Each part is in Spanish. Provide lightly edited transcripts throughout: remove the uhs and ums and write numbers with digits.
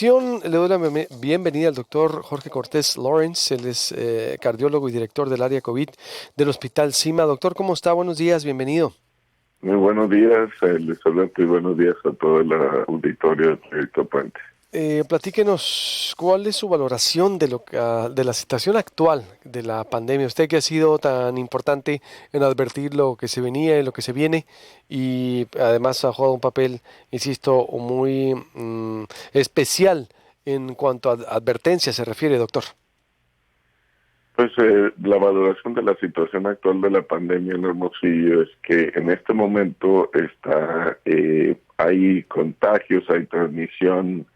ocasión le doy la bienvenida al doctor Jorge Cortés Lawrence. Él es cardiólogo y director del área COVID del Hospital CIMA. Doctor, ¿cómo está? Buenos días, bienvenido. Muy buenos días, Luis Alberto, y buenos días a todo el auditorio de Proyecto Puente. Platíquenos, ¿cuál es su valoración de la situación actual de la pandemia? Usted que ha sido tan importante en advertir lo que se venía y lo que se viene, y además ha jugado un papel, insisto, muy especial en cuanto a advertencia se refiere, doctor. Pues la valoración de la situación actual de la pandemia en Hermosillo es que en este momento hay contagios, hay transmisión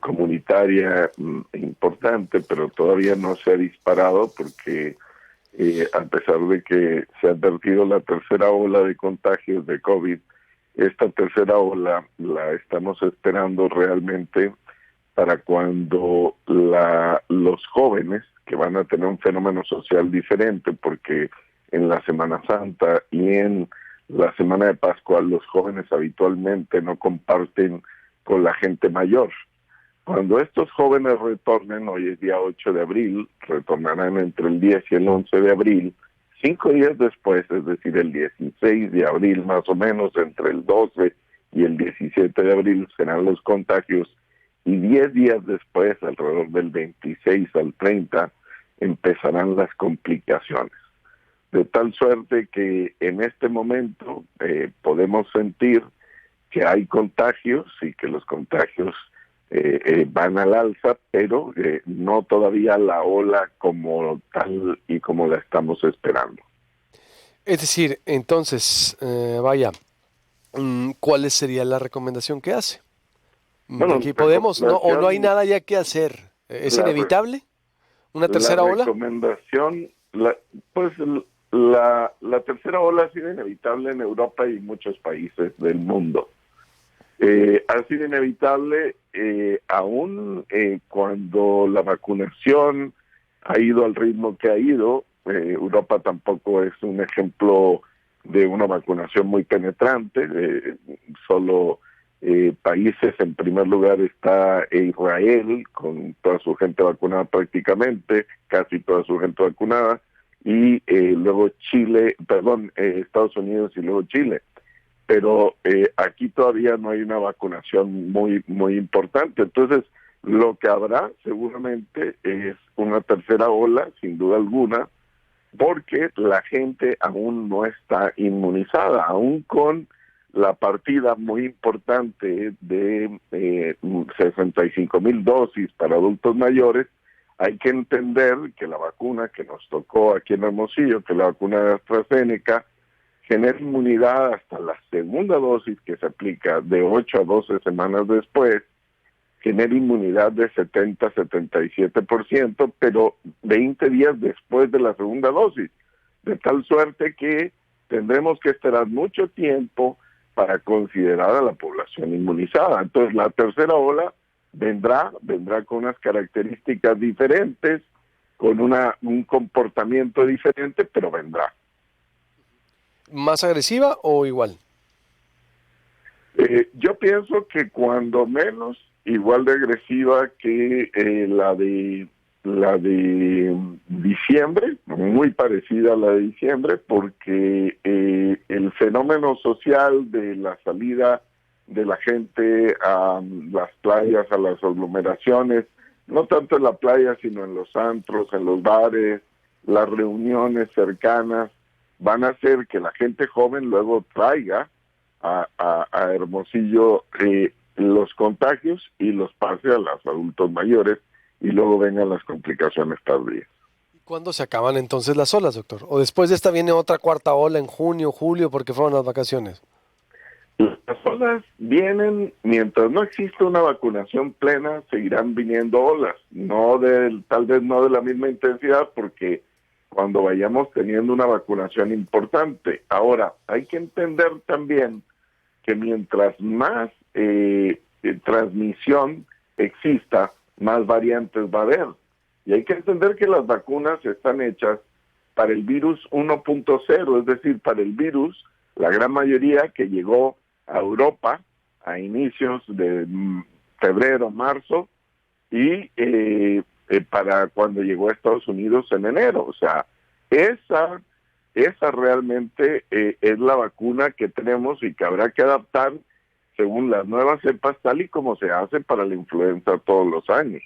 comunitaria importante, pero todavía no se ha disparado porque a pesar de que se ha advertido la tercera ola de contagios de COVID, esta tercera ola la estamos esperando realmente para cuando los jóvenes, que van a tener un fenómeno social diferente, porque en la Semana Santa y en la Semana de Pascua los jóvenes habitualmente no comparten con la gente mayor. Cuando estos jóvenes retornen, hoy es día 8 de abril, retornarán entre el 10 y el 11 de abril, 5 días después, es decir, el 16 de abril más o menos, entre el 12 y el 17 de abril serán los contagios, y 10 días después, alrededor del 26 al 30, empezarán las complicaciones. De tal suerte que en este momento podemos sentir que hay contagios y que los contagios van al alza, pero no todavía la ola como tal y como la estamos esperando. Es decir, entonces, ¿cuál sería la recomendación que hace? De Bueno, que podemos, ¿no? O no hay recomendación, nada ya que hacer. ¿Es la, inevitable una la tercera ola? recomendación, pues la tercera ola ha sido inevitable en Europa y muchos países del mundo. Ha sido inevitable aún cuando la vacunación ha ido al ritmo que ha ido. Europa tampoco es un ejemplo de una vacunación muy penetrante. Solo países, en primer lugar está Israel, con toda su gente vacunada prácticamente, casi toda su gente vacunada, y luego Estados Unidos y luego Chile. Pero aquí todavía no hay una vacunación muy importante. Entonces, lo que habrá seguramente es una tercera ola, sin duda alguna, porque la gente aún no está inmunizada, aún con la partida muy importante de 65,000 dosis para adultos mayores. Hay que entender que la vacuna que nos tocó aquí en Hermosillo, que la vacuna de AstraZeneca, genera inmunidad hasta la segunda dosis que se aplica de 8 a 12 semanas después, genera inmunidad de 70-77%, pero 20 días después de la segunda dosis, de tal suerte que tendremos que esperar mucho tiempo para considerar a la población inmunizada. Entonces la tercera ola vendrá con unas características diferentes, con un comportamiento diferente, pero vendrá. ¿Más agresiva o igual? Yo pienso que cuando menos igual de agresiva que la de diciembre, muy parecida a la de diciembre, porque el fenómeno social de la salida de la gente a las playas, a las aglomeraciones, no tanto en la playa, sino en los antros, en los bares, las reuniones cercanas, van a hacer que la gente joven luego traiga a Hermosillo los contagios y los pase a los adultos mayores y luego vengan las complicaciones tardías. ¿Cuándo se acaban entonces las olas, doctor? ¿O después de esta viene otra cuarta ola en junio, julio, porque fueron las vacaciones? Las olas vienen, mientras no exista una vacunación plena, seguirán viniendo olas, tal vez no de la misma intensidad, porque cuando vayamos teniendo una vacunación importante. Ahora, hay que entender también que mientras más transmisión exista, más variantes va a haber. Y hay que entender que las vacunas están hechas para el virus 1.0, es decir, para el virus, la gran mayoría que llegó a Europa a inicios de febrero, marzo, y para cuando llegó a Estados Unidos en enero. O sea, esa realmente es la vacuna que tenemos y que habrá que adaptar según las nuevas cepas, tal y como se hace para la influenza todos los años.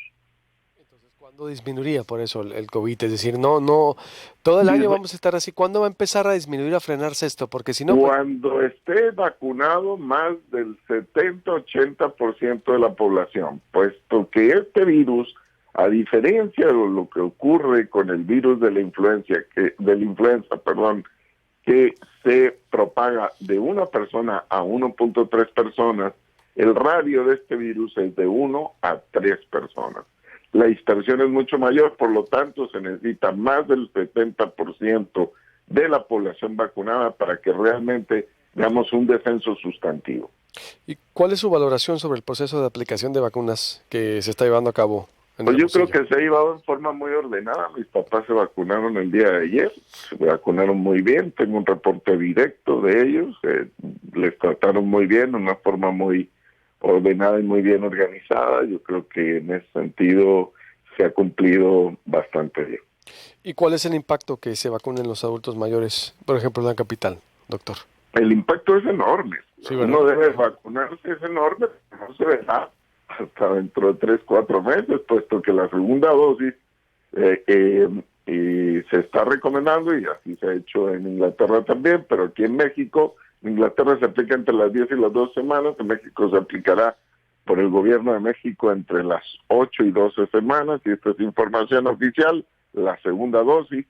Entonces, ¿cuándo disminuiría por eso el COVID? Es decir, no, todo el año vamos a estar así. ¿Cuándo va a empezar a disminuir, a frenarse esto? Porque si no, pues... Cuando esté vacunado más del 70-80% de la población, puesto que este virus, a diferencia de lo que ocurre con el virus de la influenza, que se propaga de una persona a 1.3 personas, el radio de este virus es de 1 a 3 personas. La dispersión es mucho mayor, por lo tanto se necesita más del 70% de la población vacunada para que realmente veamos un descenso sustantivo. ¿Y cuál es su valoración sobre el proceso de aplicación de vacunas que se está llevando a cabo? Pues yo creo que se ha llevado en forma muy ordenada. Mis papás se vacunaron el día de ayer, se vacunaron muy bien, tengo un reporte directo de ellos, les trataron muy bien, de una forma muy ordenada y muy bien organizada. Yo creo que en ese sentido se ha cumplido bastante bien. ¿Y cuál es el impacto que se vacunen los adultos mayores, por ejemplo, en la capital, doctor? El impacto es enorme. Sí, uno debe vacunarse, es enorme, pero no se verá hasta dentro de 3-4 meses, puesto que la segunda dosis se está recomendando, y así se ha hecho en Inglaterra también, pero aquí en México, en Inglaterra se aplica entre las 10 y las 12 semanas, en México se aplicará por el gobierno de México entre las 8 y 12 semanas, y esta es información oficial, la segunda dosis,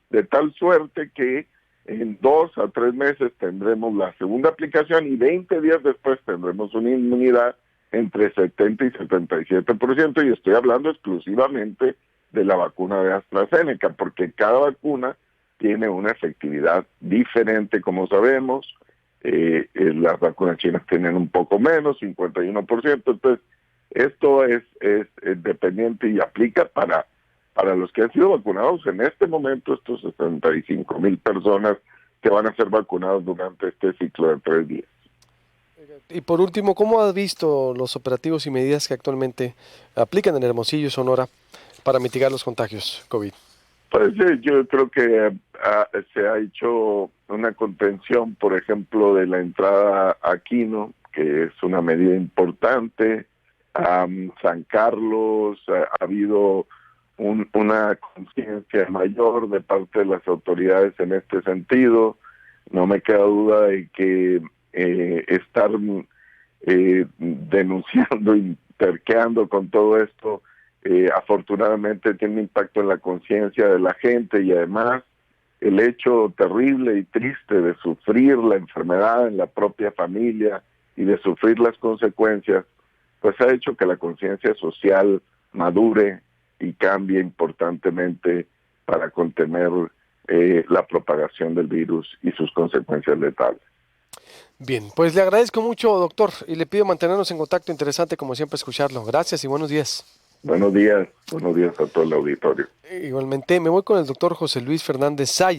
de tal suerte que en 2 a 3 meses tendremos la segunda aplicación y 20 días después tendremos una inmunidad entre 70 y 77%, y estoy hablando exclusivamente de la vacuna de AstraZeneca, porque cada vacuna tiene una efectividad diferente, como sabemos. Las vacunas chinas tienen un poco menos, 51%, entonces esto es dependiente y aplica para los que han sido vacunados en este momento, estos 65,000 personas que van a ser vacunados durante este ciclo de 3 días. Y por último, ¿cómo has visto los operativos y medidas que actualmente aplican en Hermosillo y Sonora para mitigar los contagios COVID? Pues yo creo que se ha hecho una contención, por ejemplo, de la entrada a Quino, que es una medida importante. San Carlos, ha habido una conciencia mayor de parte de las autoridades en este sentido. No me queda duda de que estar denunciando y terqueando con todo esto afortunadamente tiene impacto en la conciencia de la gente, y además el hecho terrible y triste de sufrir la enfermedad en la propia familia y de sufrir las consecuencias, pues ha hecho que la conciencia social madure y cambie importantemente para contener la propagación del virus y sus consecuencias letales. Bien, pues le agradezco mucho, doctor, y le pido mantenernos en contacto. Interesante, como siempre, escucharlo. Gracias y buenos días. Buenos días a todo el auditorio. Igualmente, me voy con el doctor José Luis Fernández Say.